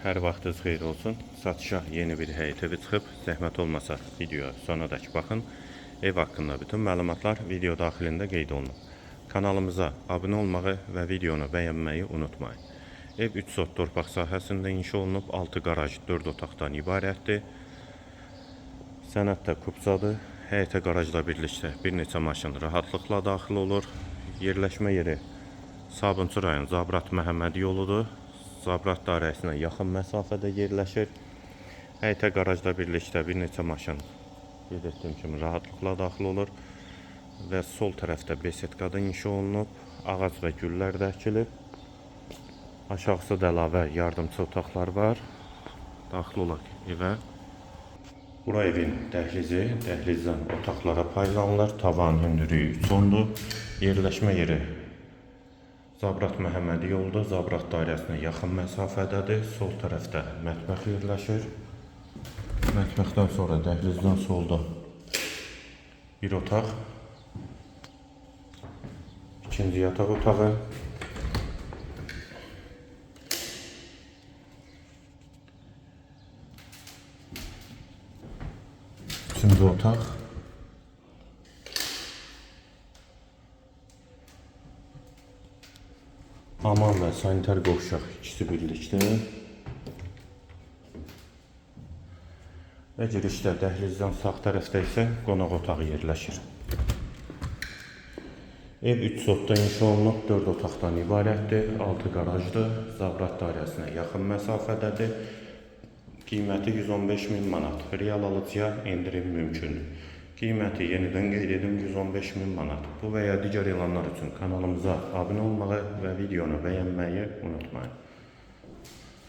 Hər vaxtınız xeyir olsun. Satışa yeni bir həyət evi çıxıb. Zəhmət olmasa videoya sonadək baxın. Ev haqqında bütün məlumatlar video daxilində qeyd olunub. Kanalımıza abunə olmağı və videonu bəyənməyi unutmayın. Ev 3 sot torpaq sahəsində inşa olunub. 6 qaraj 4 otaqdan ibarətdir. Sənəddə kubsadır. Həyətə qarajla birlikdə bir neçə maşın rahatlıqla daxil olur. Yerləşmə yeri Sabunçu rayon Zabrat Məhəmməd yoludur. Zabrat dairəsinə yaxın məsafədə yerləşir. Həyətə qarajla birlikdə bir neçə maşın qeyd etdiyim kimi rahatlıqla daxil olur. Və sol tərəfdə besetkada inşa olunub. Ağac və güllər də əkilib. Aşağısı da əlavə yardımçı otaqlar var. Daxil olaq evə. Bura evin dəhlizi, dəhlizdən otaqlara paylanılır. Tavan hündürlüyü 3 ondur. Yerləşmə yeri Zabrat Məhəmməd yoludur. Zabrat dairəsinə yaxın məsafədədir. Sol tərəfdə mətbəx yerləşir. Mətbəxdən sonra dəhlizdən solda bir otaq. İkinci yataq otağı. Üçüncü otaq. Hamam və sanitar qovşaq ikisi birlikdə. Və girişdə dəhlizdən sağ tərəfdə isə qonaq otağı yerləşir. Ev 3 sotda inşa olunub, 4 otaqdan ibarətdir, 6 qarajdır, Zabrat dairəsinə yaxın məsafədədir. Qiyməti 115.000 manat, real alıcıya endirim mümkündür. Qiyməti yenidən qeyd edim 115.000 manat. Bu və ya digər elanlar üçün kanalımıza abunə olmağı və videonu bəyənməyi unutmayın.